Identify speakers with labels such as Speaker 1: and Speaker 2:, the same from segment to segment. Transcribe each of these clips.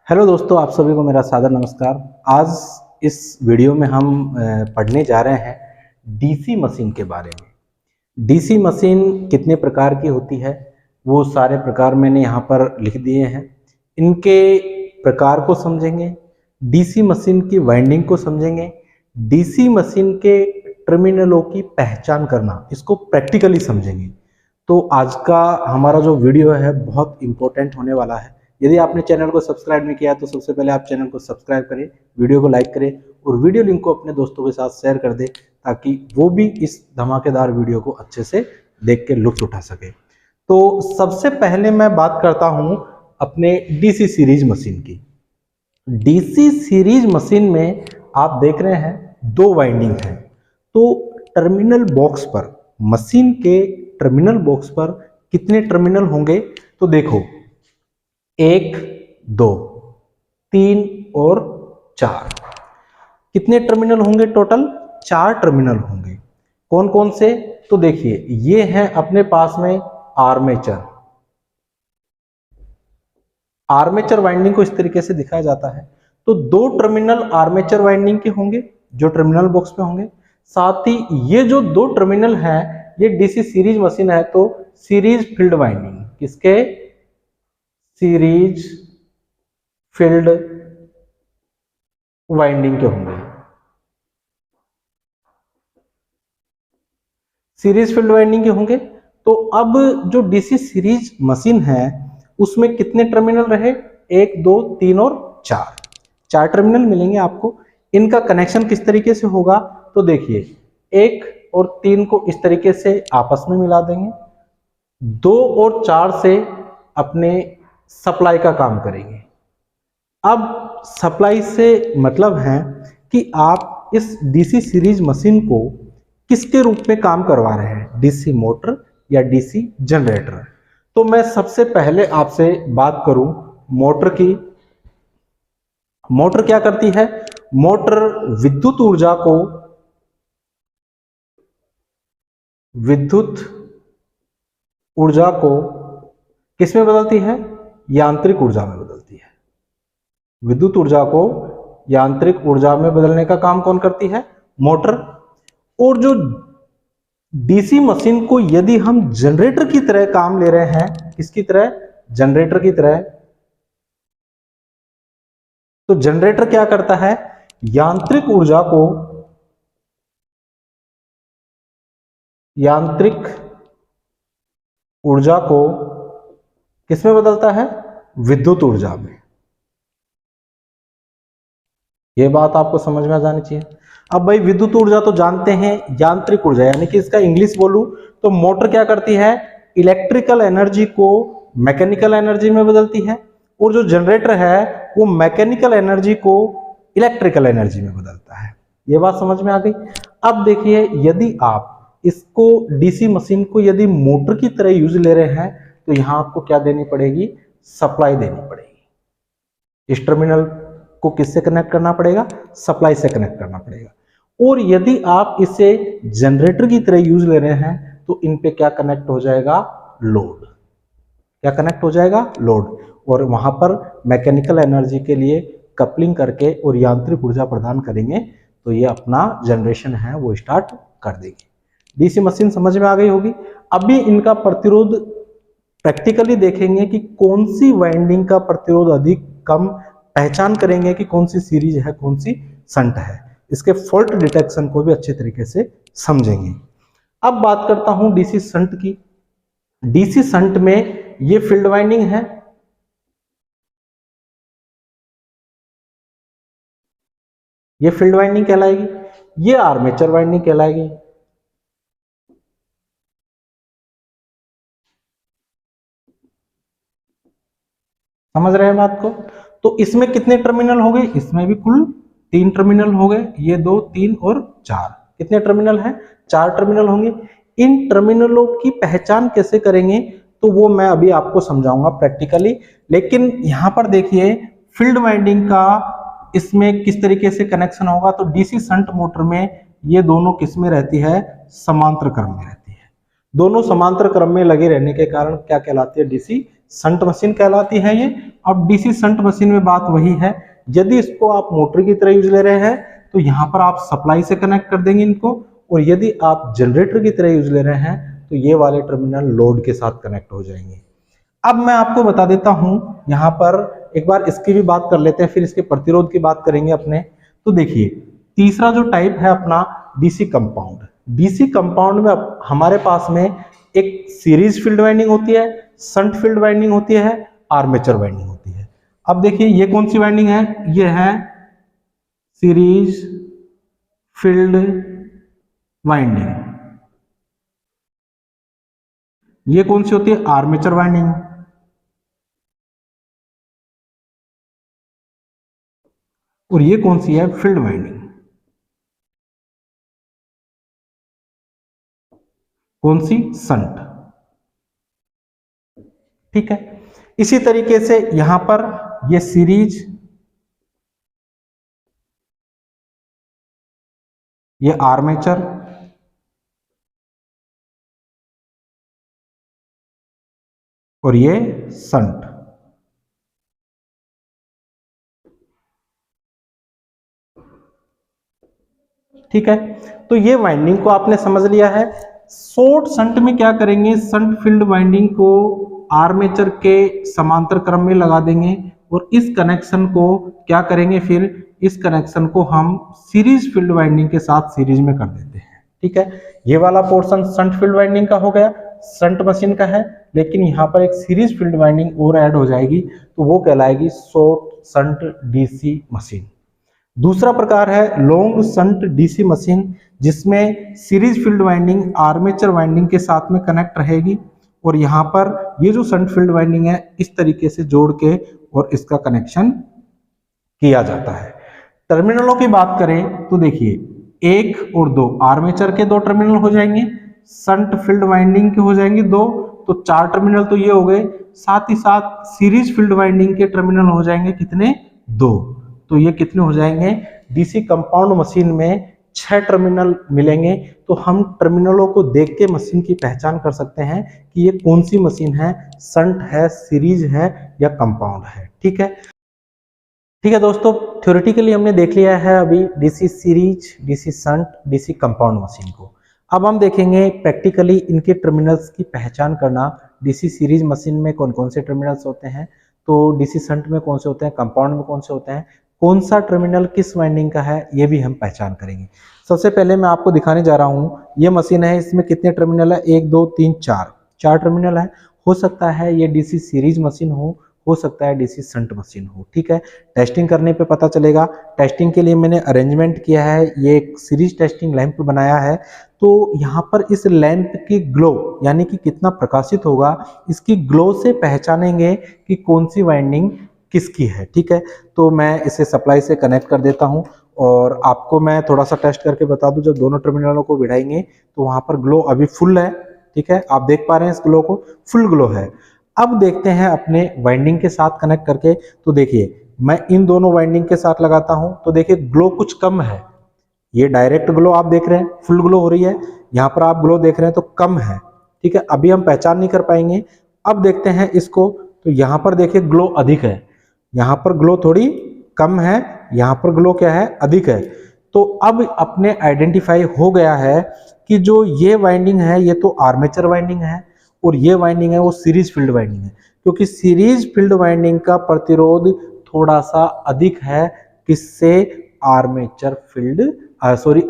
Speaker 1: Hello दोस्तों, आप सभी को मेरा सादर नमस्कार। आज इस वीडियो में हम पढ़ने जा रहे हैं डीसी मशीन के बारे में। डीसी मशीन कितने प्रकार की होती है वो सारे प्रकार मैंने यहाँ पर लिख दिए हैं। इनके प्रकार को समझेंगे, डीसी मशीन की वाइंडिंग को समझेंगे, डीसी मशीन के टर्मिनलों की पहचान करना, इसको प्रैक्टिकली समझेंगे। तो आज का हमारा जो वीडियो है बहुत इम्पोर्टेंट होने वाला है। यदि आपने चैनल को सब्सक्राइब नहीं किया तो सबसे पहले आप चैनल को सब्सक्राइब करें, वीडियो को लाइक करें और वीडियो लिंक को अपने दोस्तों के साथ शेयर कर दें ताकि वो भी इस धमाकेदार वीडियो को अच्छे से देख के लुत्फ उठा सके। तो सबसे पहले मैं बात करता हूं अपने डीसी सीरीज मशीन की। डीसी सीरीज मशीन में आप देख रहे हैं दो वाइंडिंग है। तो टर्मिनल बॉक्स पर, मशीन के टर्मिनल बॉक्स पर कितने टर्मिनल होंगे तो देखो, 1, 2, 3 और 4। कितने टर्मिनल होंगे टोटल? 4 टर्मिनल होंगे। कौन कौन से? तो देखिए, ये है अपने पास में आर्मेचर। आर्मेचर वाइंडिंग को इस तरीके से दिखाया जाता है। तो 2 टर्मिनल आर्मेचर वाइंडिंग के होंगे जो टर्मिनल बॉक्स में होंगे। साथ ही ये जो 2 टर्मिनल हैं, ये डीसी सीरीज मशीन है तो सीरीज फील्ड वाइंडिंग, किसके? सीरीज फील्ड वाइंडिंग के होंगे। सीरीज फील्ड वाइंडिंग के होंगे। तो अब जो डीसी सीरीज मशीन है उसमें कितने टर्मिनल रहे? 1, 2, 3 और 4। 4 टर्मिनल मिलेंगे आपको। इनका कनेक्शन किस तरीके से होगा तो देखिए, 1 और 3 को इस तरीके से आपस में मिला देंगे। 2 और 4 से अपने सप्लाई का काम करेंगे। अब सप्लाई से मतलब है कि आप इस डीसी सीरीज मशीन को किसके रूप में काम करवा रहे हैं, डीसी मोटर या डीसी जनरेटर। तो मैं सबसे पहले आपसे बात करूं मोटर की। मोटर क्या करती है? मोटर विद्युत ऊर्जा को किसमें बदलती है? यांत्रिक ऊर्जा में बदलती है। विद्युत ऊर्जा को यांत्रिक ऊर्जा में बदलने का काम कौन करती है? मोटर। और जो डीसी मशीन को यदि हम जनरेटर की तरह काम ले रहे हैं, किसकी तरह? जनरेटर की तरह। तो जनरेटर क्या करता है? यांत्रिक ऊर्जा को किसमें बदलता है? विद्युत ऊर्जा में। यह बात आपको समझ में आ जानी चाहिए। अब भाई, विद्युत ऊर्जा तो जानते हैं, यांत्रिक ऊर्जा यानी कि इसका इंग्लिश बोलूं तो मोटर क्या करती है? इलेक्ट्रिकल एनर्जी को मैकेनिकल एनर्जी में बदलती है। और जो जनरेटर है वो मैकेनिकल एनर्जी को इलेक्ट्रिकल एनर्जी में बदलता है। ये बात समझ में आ गई। अब देखिए, यदि आप इसको डीसी मशीन को यदि मोटर की तरह यूज ले रहे हैं तो यहां आपको क्या देनी पड़ेगी? सप्लाई देनी पड़ेगी। इस टर्मिनल को किससे कनेक्ट करना पड़ेगा? सप्लाई से कनेक्ट करना पड़ेगा। और यदि आप इसे जनरेटर की तरह यूज ले रहे हैं तो इन पे क्या कनेक्ट हो जाएगा? लोड। क्या कनेक्ट हो जाएगा? लोड। और वहां पर मैकेनिकल एनर्जी के लिए कपलिंग करके और यांत्रिक ऊर्जा प्रदान करेंगे तो ये अपना जनरेशन है वो स्टार्ट कर देगी। डीसी मशीन समझ में आ गई होगी। अभी इनका प्रतिरोध प्रैक्टिकली देखेंगे कि कौन सी वाइंडिंग का प्रतिरोध अधिक कम, पहचान करेंगे कि कौन सी सीरीज है, कौन सी संट है। इसके फॉल्ट डिटेक्शन को भी अच्छे तरीके से समझेंगे। अब बात करता हूं डीसी संट की। डीसी संट में ये फील्ड वाइंडिंग है, ये फील्ड वाइंडिंग कहलाएगी, ये आर्मेचर वाइंडिंग कहलाएगी। समझ रहे हैं बात को? तो इसमें कितने टर्मिनल हो गए? इसमें भी कुल 3 टर्मिनल हो गए। ये 2, 3 और 4। कितने टर्मिनल हैं? 4 टर्मिनल होंगे। इन टर्मिनलों की पहचान कैसे करेंगे तो वो मैं अभी आपको समझाऊंगा प्रैक्टिकली। लेकिन यहां पर देखिए, फील्ड वाइंडिंग का इसमें किस तरीके से कनेक्शन होगा तो डीसी शंट मोटर में ये दोनों किस में रहती है? समांतर क्रम में रहती है। दोनों समांतर क्रम में लगे रहने के कारण क्या कहलाती है? डीसी शंट मशीन कहलाती है ये। अब डीसी शंट मशीन में बात वही है, यदि इसको आप मोटर की तरह यूज ले रहे हैं तो यहाँ पर आप सप्लाई से कनेक्ट कर देंगे इनको, और यदि आप जनरेटर की तरह यूज ले रहे हैं तो ये वाले टर्मिनल लोड के साथ कनेक्ट हो जाएंगे। अब मैं आपको बता देता हूं, यहाँ पर एक बार इसकी भी बात कर लेते हैं, फिर इसके प्रतिरोध की बात करेंगे अपने। तो देखिए तीसरा जो टाइप है अपना डीसी कंपाउंड। डीसी कंपाउंड में हमारे पास में एक सीरीज फील्ड वाइंडिंग होती है, शंट फील्ड वाइंडिंग होती है, आर्मेचर वाइंडिंग होती है। अब देखिए ये कौन सी वाइंडिंग है, ये है सीरीज फील्ड वाइंडिंग। ये कौन सी होती है, आर्मेचर वाइंडिंग। और ये कौन सी है, फील्ड वाइंडिंग। कौन सी, शंट। ठीक है, इसी तरीके से यहां पर ये सीरीज, ये आर्मेचर, और ये शंट। ठीक है, तो ये वाइंडिंग को आपने समझ लिया है। शॉर्ट शंट में क्या करेंगे, शंट फील्ड वाइंडिंग को आर्मेचर के समांतर क्रम में लगा देंगे, और इस कनेक्शन को क्या करेंगे, फिर इस कनेक्शन को हम सीरीज फील्ड वाइंडिंग के साथ सीरीज में कर देते हैं। ठीक है, ये वाला पोर्शन शंट फील्ड वाइंडिंग का हो गया, शंट मशीन का है, लेकिन यहाँ पर एक सीरीज फील्ड वाइंडिंग और ऐड हो जाएगी, तो वो कहलाएगी शॉर्ट शंट डीसी मशीन। दूसरा प्रकार है लॉन्ग शंट डीसी मशीन, जिसमें series field winding armature winding के साथ में कनेक्ट रहेगी, और यहाँ पर ये जो शंट फील्ड वाइंडिंग है इस तरीके से जोड़ के और इसका कनेक्शन किया जाता है। टर्मिनलों की बात करें तो देखिए 1 और 2 आर्मेचर के 2 टर्मिनल हो जाएंगे, शंट फील्ड वाइंडिंग के हो जाएंगे 2, तो 4 टर्मिनल तो ये हो गए। साथ ही साथ सीरीज फील्ड वाइंडिंग के टर्मिनल हो जाएंगे कितने, 2। तो ये कितने हो जाएंगे, डीसी कंपाउंड मशीन में 6 टर्मिनल मिलेंगे। तो हम टर्मिनलों को देख के मशीन की पहचान कर सकते हैं कि ये कौन सी मशीन है, शंट है, सीरीज है या कंपाउंड है। ठीक है, ठीक है दोस्तों, थ्योरेटिकली हमने देख लिया है अभी DC series, DC shunt, DC compound machine को। अब हम देखेंगे प्रैक्टिकली इनके टर्मिनल्स की पहचान करना। डीसी सीरीज मशीन में कौन कौन से टर्मिनल्स होते हैं, तो डीसी शंट में कौन से होते हैं, कंपाउंड में कौन से होते हैं, कौन सा टर्मिनल किस वाइंडिंग का है, ये भी हम पहचान करेंगे। सबसे पहले मैं आपको दिखाने जा रहा हूँ, ये मशीन है, इसमें कितने टर्मिनल है, 1 2 3 4 टर्मिनल है। हो सकता है ये डीसी सीरीज मशीन हो सकता है डीसी शंट मशीन हो। ठीक है, टेस्टिंग करने पे पता चलेगा। टेस्टिंग के लिए मैंने अरेंजमेंट किया है, ये एक सीरीज टेस्टिंग लैंप बनाया है। तो यहाँ पर इस लैंप की ग्लो यानी कि कितना प्रकाशित होगा, इसकी ग्लो से पहचानेंगे कि कौन सी वाइंडिंग किसकी है। ठीक है, तो मैं इसे सप्लाई से कनेक्ट कर देता हूं, और आपको मैं थोड़ा सा टेस्ट करके बता दूं, जब दोनों टर्मिनलों को भिड़ाएंगे तो वहां पर ग्लो अभी फुल है। ठीक है, आप देख पा रहे हैं इस ग्लो को, फुल ग्लो है। अब देखते हैं अपने वाइंडिंग के साथ कनेक्ट करके। तो देखिए मैं इन दोनों वाइंडिंग के साथ लगाता हूं, तो देखिए ग्लो कुछ कम है। ये डायरेक्ट ग्लो आप देख रहे हैं, फुल ग्लो हो रही है, यहाँ पर आप ग्लो देख रहे हैं तो कम है। ठीक है, अभी हम पहचान नहीं कर पाएंगे। अब देखते हैं इसको, तो यहाँ पर देखिए ग्लो अधिक है, यहाँ पर ग्लो थोड़ी कम है, यहाँ पर ग्लो क्या है, अधिक है। तो अब अपने आइडेंटिफाई हो गया है कि जो ये वाइंडिंग है ये तो आर्मेचर वाइंडिंग है, और ये वाइंडिंग है वो सीरीज फील्ड वाइंडिंग है, क्योंकि सीरीज फील्ड वाइंडिंग का प्रतिरोध थोड़ा सा अधिक है किससे, आर्मेचर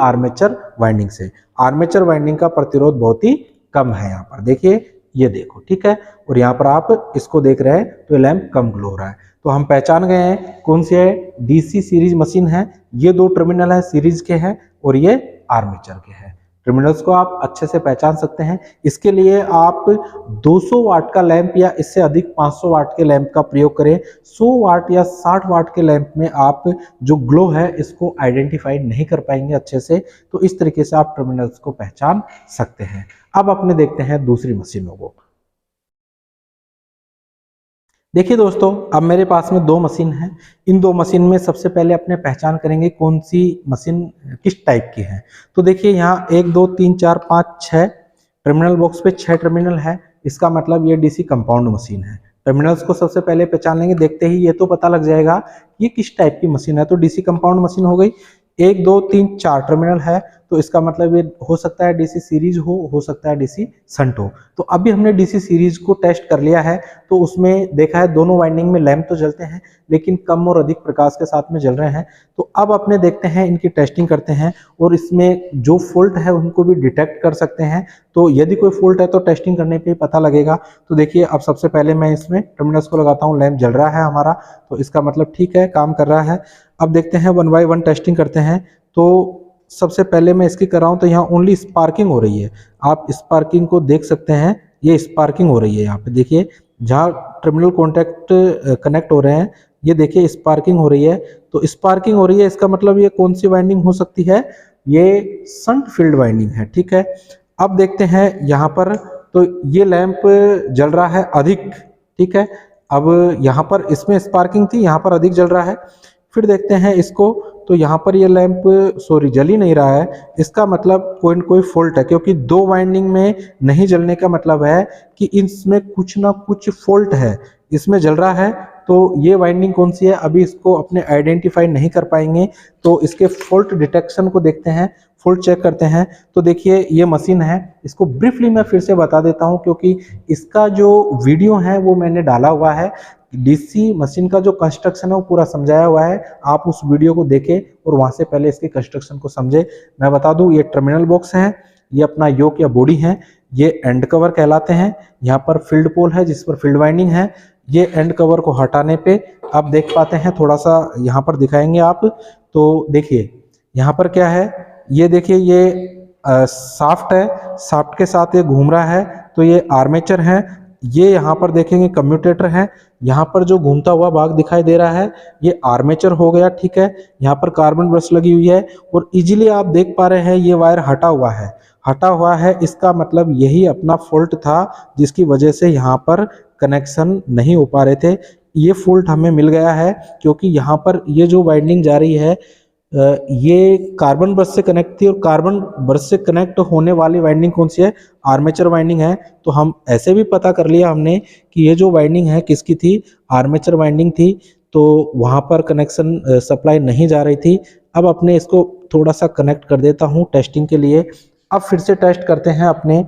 Speaker 1: आर्मेचर वाइंडिंग से। आर्मेचर वाइंडिंग का प्रतिरोध बहुत ही कम है। यहाँ पर देखिए, ये देखो, ठीक है, और यहाँ पर आप इसको देख रहे हैं तो ये लैंप कम ग्लो हो रहा है। तो हम पहचान गए हैं कौन सी है, डीसी सीरीज मशीन है। ये 2 टर्मिनल है सीरीज के हैं, और ये आर्मेचर के हैं। टर्मिनल्स को आप अच्छे से पहचान सकते हैं। इसके लिए आप 200 वाट का लैंप या इससे अधिक 500 वाट के लैंप का प्रयोग करें। 100 वाट या 60 वाट के लैंप में आप जो ग्लो है इसको आइडेंटिफाई नहीं कर पाएंगे अच्छे से। तो इस तरीके से आप टर्मिनल्स को पहचान सकते हैं। अब अपने देखते हैं दूसरी मशीनों को। देखिए दोस्तों, अब मेरे पास में 2 मशीन है। इन 2 मशीन में सबसे पहले अपने पहचान करेंगे कौन सी मशीन किस टाइप की है। तो देखिए यहाँ 1 2 3 4 5 6 टर्मिनल बॉक्स पे 6 टर्मिनल है। इसका मतलब ये डीसी कंपाउंड मशीन है। टर्मिनल्स को सबसे पहले पहचान लेंगे, देखते ही ये तो पता लग जाएगा ये किस टाइप की मशीन है। तो डीसी कंपाउंड मशीन हो गई, 1 2 3 4 टर्मिनल है, तो इसका मतलब ये हो सकता है डीसी सीरीज हो सकता है डीसी शंट हो। तो अभी हमने डीसी सीरीज को टेस्ट कर लिया है, तो उसमें देखा है दोनों वाइंडिंग में लैंप तो जलते हैं लेकिन कम और अधिक प्रकाश के साथ में जल रहे हैं। तो अब अपने देखते हैं, इनकी टेस्टिंग करते हैं और इसमें जो फॉल्ट है उनको भी डिटेक्ट कर सकते हैं। तो यदि कोई फॉल्ट है तो टेस्टिंग करने पे पता लगेगा। तो देखिए, अब सबसे पहले मैं इसमें टर्मिनल्स को लगाता हूँ, लैंप जल रहा है हमारा, तो इसका मतलब ठीक है, काम कर रहा है। अब देखते हैं 1 बाय 1 टेस्टिंग करते हैं। तो सबसे पहले मैं इसकी कर रहा हूं, तो यहाँ ओनली स्पार्किंग हो रही है। आप स्पार्किंग को देख सकते हैं, ये स्पार्किंग हो रही है। यहाँ पे देखिए, जहाँ टर्मिनल कॉन्टैक्ट कनेक्ट हो रहे हैं, ये देखिए स्पार्किंग हो रही है। तो स्पार्किंग हो रही है, इसका मतलब ये कौन सी वाइंडिंग हो सकती है, ये शंट फील्ड वाइंडिंग है, ठीक है। अब देखते हैं यहाँ पर, तो ये लैंप जल रहा है अधिक, ठीक है। अब यहाँ पर इसमें स्पार्किंग थी, यहाँ पर अधिक जल रहा है। फिर देखते हैं इसको, तो यहाँ पर ये लैंप सॉरी जल ही नहीं रहा है, इसका मतलब कोई न कोई फॉल्ट है, क्योंकि 2 वाइंडिंग में नहीं जलने का मतलब है कि इसमें कुछ ना कुछ फॉल्ट है। इसमें जल रहा है, तो ये वाइंडिंग कौन सी है अभी इसको अपने आइडेंटिफाई नहीं कर पाएंगे। तो इसके फॉल्ट डिटेक्शन को देखते हैं, फॉल्ट चेक करते हैं। तो देखिए, ये मशीन है, इसको ब्रीफली मैं फिर से बता देता हूँ, क्योंकि इसका जो वीडियो है वो मैंने डाला हुआ है। डीसी मशीन का जो कंस्ट्रक्शन है वो पूरा समझाया हुआ है, आप उस वीडियो को देखें और वहां से पहले इसके कंस्ट्रक्शन को समझे। मैं बता दूं, ये टर्मिनल बॉक्स है, ये अपना योक या बॉडी है, ये एंड कवर कहलाते हैं। यहाँ पर फील्ड पोल है जिस पर फील्ड वाइंडिंग है। ये एंड कवर को हटाने पे आप देख पाते हैं, थोड़ा सा यहाँ पर दिखाएंगे आप, तो देखिए यहाँ पर क्या है, ये देखिए, ये शाफ्ट है, शाफ्ट के साथ ये घूम रहा है, तो ये आर्मेचर है। ये यहाँ पर देखेंगे कम्यूटेटर है, यहाँ पर जो घूमता हुआ भाग दिखाई दे रहा है ये आर्मेचर हो गया, ठीक है। यहाँ पर कार्बन ब्रश लगी हुई है और इजीली आप देख पा रहे हैं ये वायर हटा हुआ है, इसका मतलब यही अपना फॉल्ट था जिसकी वजह से यहाँ पर कनेक्शन नहीं हो पा रहे थे। ये फॉल्ट हमें मिल गया है, क्योंकि यहाँ पर ये जो वाइंडिंग जा रही है ये कार्बन ब्रश से कनेक्ट थी, और कार्बन ब्रश से कनेक्ट होने वाली वाइंडिंग कौन सी है, आर्मेचर वाइंडिंग है। तो हम ऐसे भी पता कर लिया हमने कि ये जो वाइंडिंग है किसकी थी, आर्मेचर वाइंडिंग थी। तो वहाँ पर कनेक्शन सप्लाई नहीं जा रही थी। अब अपने इसको थोड़ा सा कनेक्ट कर देता हूँ टेस्टिंग के लिए। अब फिर से टेस्ट करते हैं अपने,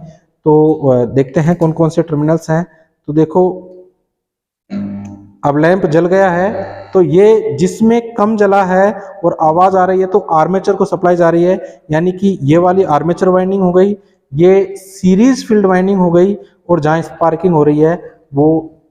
Speaker 1: तो देखते हैं कौन कौन से टर्मिनल्स हैं। तो देखो, अब लैंप जल गया है, तो ये जिसमें कम जला है और आवाज आ रही है तो आर्मेचर को सप्लाई जा रही है, यानी कि ये वाली आर्मेचर वाइंडिंग हो गई, ये सीरीज फील्ड वाइंडिंग हो गई, और जहां स्पार्किंग हो रही है वो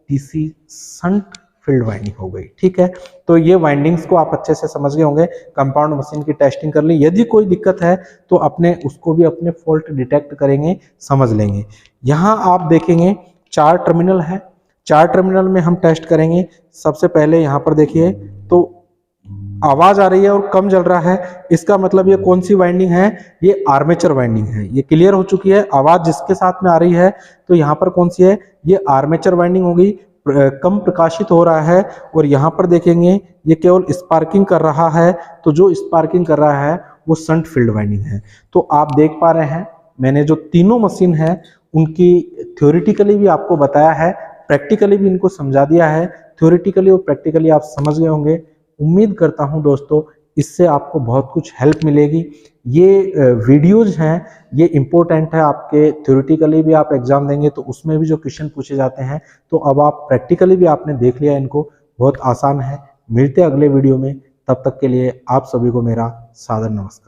Speaker 1: डीसी शंट फील्ड वाइंडिंग हो गई, ठीक है। तो ये वाइंडिंग्स को आप अच्छे से समझ गए होंगे, कंपाउंड मशीन की टेस्टिंग कर ली। यदि कोई दिक्कत है तो अपने उसको भी अपने फॉल्ट डिटेक्ट करेंगे, समझ लेंगे। यहाँ आप देखेंगे 4 टर्मिनल है, 4 टर्मिनल में हम टेस्ट करेंगे। सबसे पहले यहाँ पर देखिए, तो आवाज आ रही है और कम जल रहा है, इसका मतलब ये कौन सी वाइंडिंग है, ये आर्मेचर वाइंडिंग है। ये क्लियर हो चुकी है, आवाज जिसके साथ में आ रही है, तो यहाँ पर कौन सी है, ये आर्मेचर वाइंडिंग होगी, कम प्रकाशित हो रहा है। और यहाँ पर देखेंगे ये केवल स्पार्किंग कर रहा है, तो जो स्पार्किंग कर रहा है वो शंट फील्ड वाइंडिंग है। तो आप देख पा रहे हैं, मैंने जो तीनों मशीन है उनकी थ्योरेटिकली भी आपको बताया है, प्रैक्टिकली भी इनको समझा दिया है। थ्योरेटिकली और प्रैक्टिकली आप समझ गए होंगे। उम्मीद करता हूं दोस्तों, इससे आपको बहुत कुछ हेल्प मिलेगी। ये वीडियोज हैं, ये इम्पोर्टेंट है आपके, थ्योरेटिकली भी आप एग्जाम देंगे तो उसमें भी जो क्वेश्चन पूछे जाते हैं, तो अब आप प्रैक्टिकली भी आपने देख लिया इनको, बहुत आसान है। मिलते हैं अगले वीडियो में, तब तक के लिए आप सभी को मेरा सादर नमस्कार।